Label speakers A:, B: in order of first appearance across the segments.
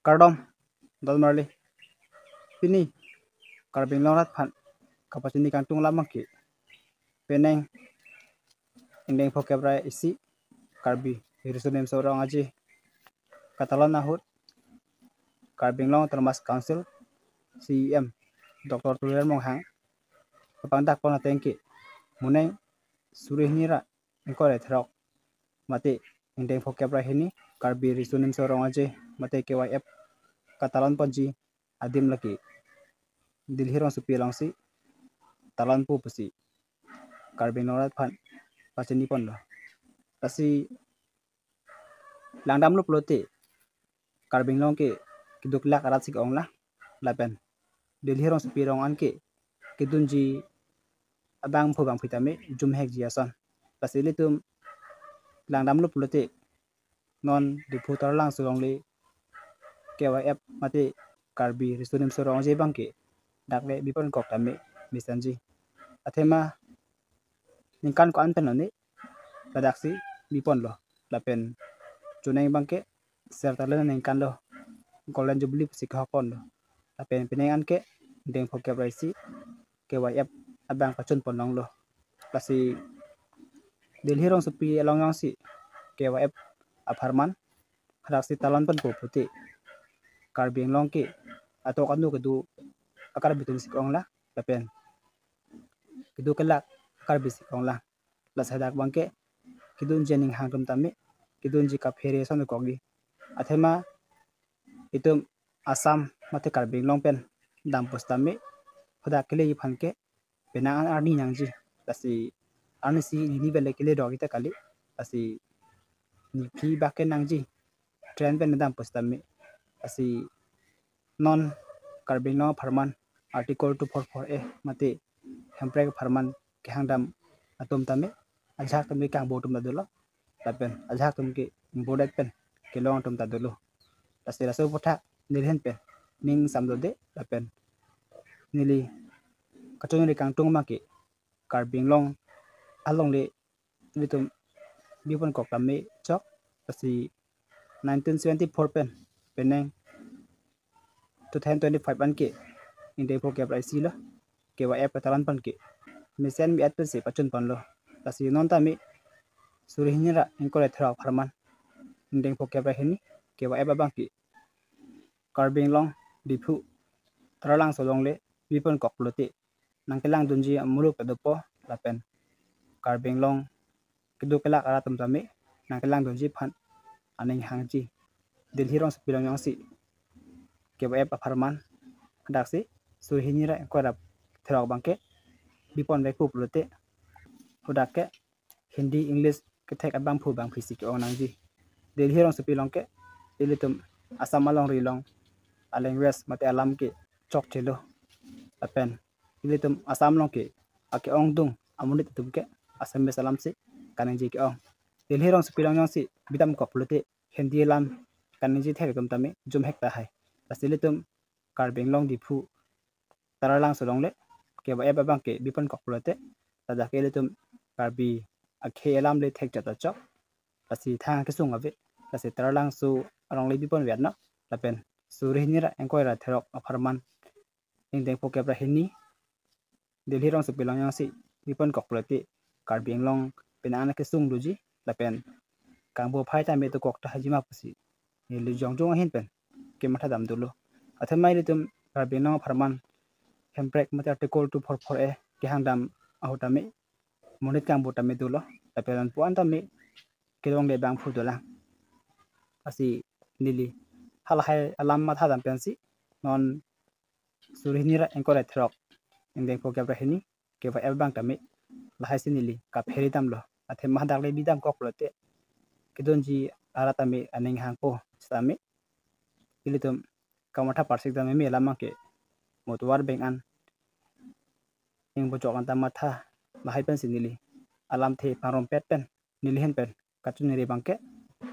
A: Kardom dal marli pini karbing lorat phan kapasini kantung lama ki peneng indeng vocabulary isi karbi hirusunem seorang aji katalan nahut karbing long termas council CEM Dr. Tulian Monghang pangdak pona tengki muneng surih nira engkore throk mate indeng vocabulary hini karbi hirusunem seorang aji mate KYF katalan ponji adim laki dilhirong supi langsi talan pu pusi karbing lorat phan pasini pon lo pasi langdam lu plote karbing long ke kiduk lak arat sik ong la lapen dilhirong supi rong an ke kidunji abang phu bang phitame jum hek ji ason pasi litum langdam lu plote non di putar lang sulong le KYF mate karbi ristunim sorong je bangke dakle bipon kok tame misanji athema ningkan ko an penone ladaksi bipon lo lapen chuneng bangke sertalen ningkan lo golan jubli sik hakon lo lapen pinengan ke deng vocabulary si KYF abang pachun ponong lo pasi dilhirong supi along si KYF apharman hadaksi talan pon po puti karbing long ke atok anu kedu akar bitul sik ong la lapen kedu kelak akar bisik ong la lasadak bangke kidun jening hangtum tame kidun ji ka phere son kogi athema itum asam mate karbing long pen dam postame hoda kele phanke penang arni nangji lasi arni si ni bele kele dogi ta kali lasi ni phi bakke nangji trend pen dam postame asi non karbing long pharman article 244A mate hemprek pharman kehangdam atom tame ajak tame kang botum dadulo lapen ajak tum ke bodak pen ke long tum dadulo lasi raso potha nilhen pen ning samdode lapen nili kachoni kang tung ma ke karbing long along le litum bipon kok tame chok lasi 1974 pen peneng 2025 an ke indeng vocabulary si lo KYF katalan pan ke misen mi atpe se pachun pan lo lasi non tami surihnyara engkore thra pharman indeng vocabulary hini KYF abang ke karbing long dipu tralang solong le bipon kok lote nangkelang dunji amuluk pedopo lapen karbing long kedu kelak aratum tami nangkelang dunji phan aning hangji dilhirong sepilong yang si KYF apharman daksi surihnyara engkore thra bangke bipon beku plote hodake hindi english kethek abang phu bang phisi ke onangji dilhirong sepilong ke ilitum asam along rilong aleng west mate alam ke chok thelo apen ilitum asam long ke ake ong dung amunit tum ke asam be salam si kanengji ke ong dilhirong sepilong yang si bidam ko plote hindi lam kanengji thek tum tame jum hek ta hai asilitum karbing long dipu taralang solong le ke ba eba bang ke bipon ko plote tada ke litum karbi akhe alam le thek jata chok asi thang ke sung ave asi taralang su arong le bipon wiat na lapen surihnyara engkoira therok apharman indeng pokebra hini dilhirong sepilong yang si bipon ko plote karbing long penana ke sung luji lapen kangbo phai ta me to kok ta hajima pusi ni lu jong jong hin pen ke matha dam dulo athmai litum karbing long pharman hemprek mate article 244A ke hangdam ahutame monit kang botame dulo lapen puan tame kelong le bang phudola asi nili halhai alam matha dam pensi non surhinira engkore throk indeng ko gebra hini ke ba bang tame lahai sinili ka pheri dam lo athe mahdak le bidam kok lote kedonji aratame aning hangpo stame ilitum kamatha parsik dame me lama ke motuar bengan ing bojok anta matha lahai pen sinili alam the parom pet pen nilhen pen kachuniri bangke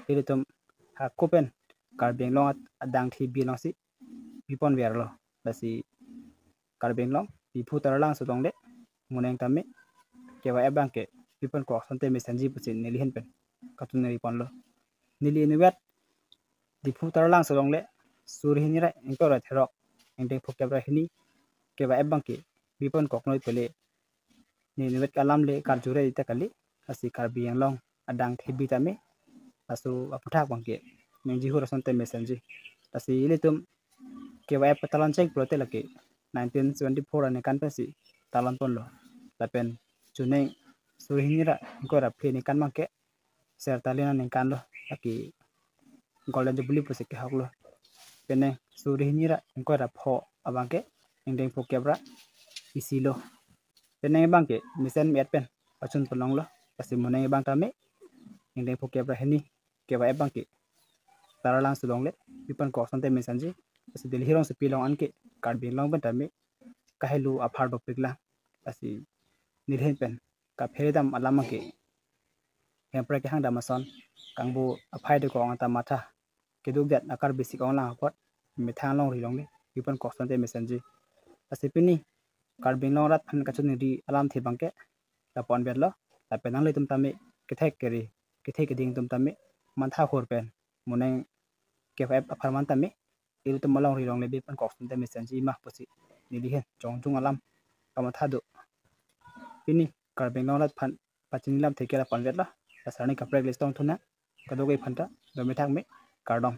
A: ilitum hakko pen karbing long adang thi bilong si bipon werlo basi karbing long bipu taralang sudong le muneng tame kewa bangke bipon ko sonte mesanji pusin nilhen pen kachuniri ponlo nili niwet dipu taralang sudong le suri ni ra engko ra therok engdeng phokya ra hini ke ba ebang ke bipon kok noi pele ni niwet kalam le kar jure ita kali asi kar biang long adang thebi tame asu aputhak bangke mengji hu rason te mesenji asi ile tum ke ba patalan check prote lake 1974 ane kan pasi talan pon lo tapen chune suri ni ra engko ra phe ni kan mangke ser talina ning kan lo aki golden jubilee pusik ke haklo pene suri ni ra engko ra pho abangke engdeng phokya bra isilo pene bangke misen met pen pachun polong lo asi munai bang tame engdeng phokya bra heni ke ba bangke taralang sulong le pipan ko sonte mesanji asi delhi rong se pilong anke card bin long ban tame kahelu aphar do pikla asi nirhen pen ka pheredam alama ke hempra ke hang damason kangbu aphai de ko anta matha keduk dat akar basic ong la pot mithang long rilong le pipan ko sonte mesanji asi pini card bin long rat phan ka chuni di alam the bangke la pon bet lo la penang le tum tame ke thek keri ke thek ding tum tame mantha khor pen muneng ke fa aphar man tame il tum long rilong le pipan ko sonte mesanji ma posi ni di hen chong chung alam kamatha do pini card bin long rat phan pachin lam thekela pon bet la sarni kapre listong thuna kadogai phanta do mithak me cardong